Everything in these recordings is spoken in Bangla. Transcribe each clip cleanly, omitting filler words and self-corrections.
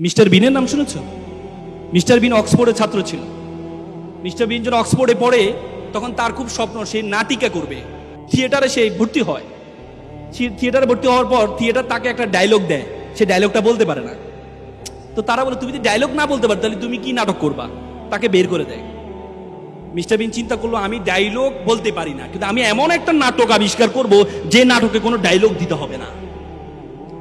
মিস্টার বিনের নাম শুনেছ? মিস্টার বিন অক্সফোর্ডের ছাত্র ছিল। মিস্টার বিন যখন অক্সফোর্ডে পড়ে তখন তার খুব স্বপ্ন সে নাটিকা করবে। থিয়েটারে সে ভর্তি হয়। থিয়েটারে ভর্তি হওয়ার পর থিয়েটার তাকে একটা ডায়লগ দেয়, সে ডায়লগটা বলতে পারে না। তো তারা বলে তুমি যদি ডায়লগ না বলতে পারো তাহলে তুমি কি নাটক করবা? তাকে বের করে দেয়। মিস্টার বিন চিন্তা করলো আমি ডায়লগ বলতে পারি না, কিন্তু আমি এমন একটা নাটক আবিষ্কার করব যে নাটকে কোনো ডায়লগ দিতে হবে না।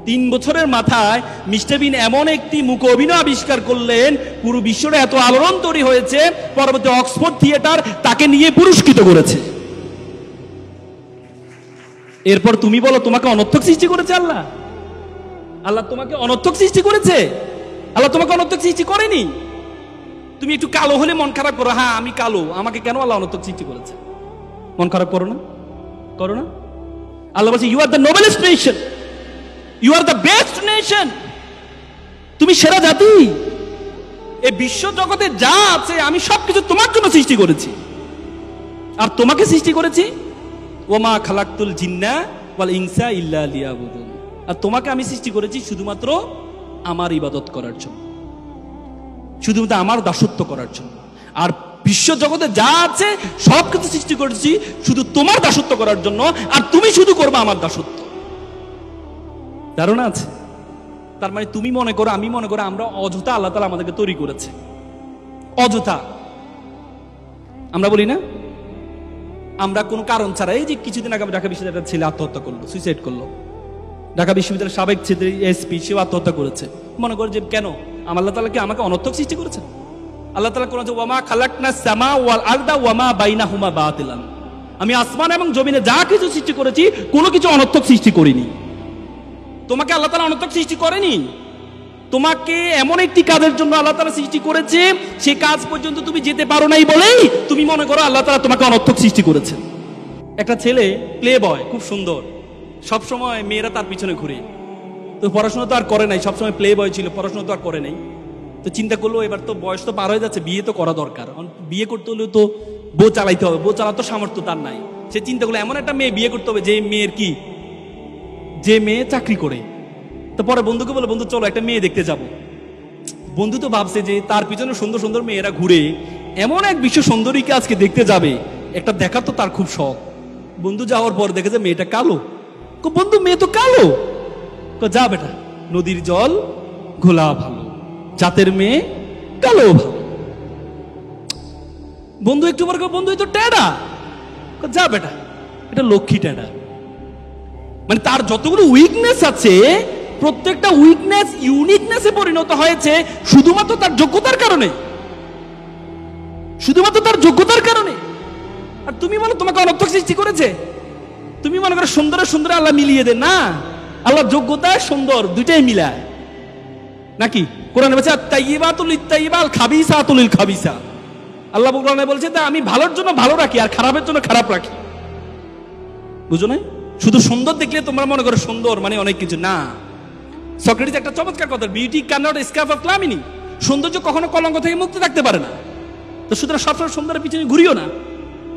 3 বছরের মাথায় মিস্টার বিন এমন একটি মুখ অভিনয় আবিষ্কার করলেন, পুরো বিশ্বরে এত আলোড়ন তৈরি হয়েছে, পরবর্তী অক্সফোর্ড থিয়েটার তাকে নিয়ে পুরস্কৃত করেছে। এরপর তুমি বলো তোমাকে অনর্থক সৃষ্টি করেছে আল্লাহ? আল্লাহ তোমাকে অনর্থক সৃষ্টি করেছে? আল্লাহ তোমাকে অনর্থক সৃষ্টি করেনি। তুমি একটু কালো হলে মন খারাপ করো, হ্যাঁ আমি কালো, আমাকে কেন আল্লাহ অনর্থক সৃষ্টি করেছে? মন খারাপ করো না, করো না। আল্লাহ বলছে you are the noblest nation, you are the best nation, তুমি সেরা জাতি। এই বিশ্ব জগতে যা আছে আমি সবকিছু তোমার জন্য সৃষ্টি করেছি। আর তোমাকে সৃষ্টি করেছি ওমা খালাকতুল জিন্না ওয়াল ইনসা ইল্লা লিয়াবুদুন, আর তোমাকে আমি সৃষ্টি করেছি শুধুমাত্র আমার ইবাদত করার জন্য, শুধুমাত্র আমার দাসত্ব করার জন্য। আর বিশ্ব জগতে যা আছে সবকিছু সৃষ্টি করেছি শুধু তোমার দাসত্ব করার জন্য, আর তুমি শুধু করবে আমার দাসত্ব। ধারণা আছে? তার মানে তুমি মনে করো, আমি মনে করো আমরা অযথা আল্লাহ তাআলা আমাদেরকে তৈরি করেছে, অযথা। আমরা বলি না আমরা কোনো কারণ ছাড়া, এই যে কিছুদিন আগে ঢাকা বিশ্ববিদ্যালয়ের ছেলে আত্মহত্যা করলো, সুইসাইড করলো। ঢাকা বিশ্ববিদ্যালয়ের সাবেক ছেলে এসপি, সেও আত্মহত্যা করেছে। মনে করে যে কেন আল্লাহ তাআলা কি আমাকে অনর্থক সৃষ্টি করেছেন? আল্লাহ তাআলা কোন ওয়ামা খালাকনাস সামা ওয়াল আরদা ওয়ামা বাইনাহুমা বাতিলান, আমি আসমান এবং জমিনে যা কিছু সৃষ্টি করেছি কোনো কিছু অনর্থক সৃষ্টি করিনি। তোমাকে আল্লাহ তাআলা অনর্থক সৃষ্টি করেনি। তোমাকে এমন একটি কাজের জন্য আল্লাহ তাআলা সৃষ্টি করেছে, সে কাজ পর্যন্ত তুমি যেতে পারো নাই বলেই তুমি মনে করো আল্লাহ তাআলা তোমাকে অনর্থক সৃষ্টি করেছে। একটা ছেলে প্লে বয়, খুব সুন্দর, সব সময় মেয়েরা তার পিছনে ঘুরে। তো পড়াশোনা তো আর করে নাই, সবসময় প্লে বয় ছিল, পড়াশোনা তো আর করে নাই। তো চিন্তা করলো এবার তো বয়স তো পার হয়ে যাচ্ছে, বিয়ে তো করা দরকার। বিয়ে করতে হলেও তো বউ চালাইতে হবে, বউ চালাতে সামর্থ্য তার নাই। সে চিন্তা করলো এমন একটা মেয়ে বিয়ে করতে হবে যে মেয়ের কি, যে মেয়ে চাকরি করে। তো পরে বন্ধুকে বলে বন্ধু চলো একটা মেয়ে দেখতে যাব। বন্ধু তো ভাবছে যে তার পিছনে সুন্দর সুন্দর মেয়েরা ঘুরে, এমন এক বিশ্ব সুন্দরীকে আজকে দেখতে যাবে, একটা দেখা তো তার খুব শখ। বন্ধু যাওয়ার পর দেখে যে মেয়েটা কালো। বন্ধু মেয়ে তো কালো। যা বেটা, নদীর জল ঘোলা ভালো, জাতের মেয়ে কালো ভালো। বন্ধু একটু পর বন্ধু তো টেডা। যা বেটা, এটা লক্ষ্মী টেডা। মানে তার যতগুলো উইকনেস আছে প্রত্যেকটা উইকনেস ইউনিকনেসে পরিণত হয়েছে শুধুমাত্র তার যোগ্যতার কারণে, শুধুমাত্র তার যোগ্যতার কারণে। আর তুমি বলো তোমাকে অনর্থক সৃষ্টি করেছে? তুমি মনে করো সুন্দরের সুন্দর আল্লাহ মিলিয়ে দেন না, আল্লাহ যোগ্যতা সুন্দর দুইটাই মিলায় নাকি? কোরআনে বলছে আত-তাইয়্যিবাতুল লিত-তাইয়্যিবাল খাবিসাতুল লিল-খাবিসা। আল্লাহ কোরআনে বলছে যে আমি ভালোর জন্য ভালো রাখি আর খারাপের জন্য খারাপ রাখি। বুঝো না? শুধু সুন্দর দেখলে তোমরা মনে করো সুন্দর মানে অনেক কিছু না। সক্রেটিস একটা চমৎকার কথা, beauty can not escape of calamity. সৌন্দর্য কখনো কলঙ্ক থেকে মুক্ত থাকতে পারে না। তো সুতরাং সবসময় সুন্দরের পিছনে ঘুরিও না।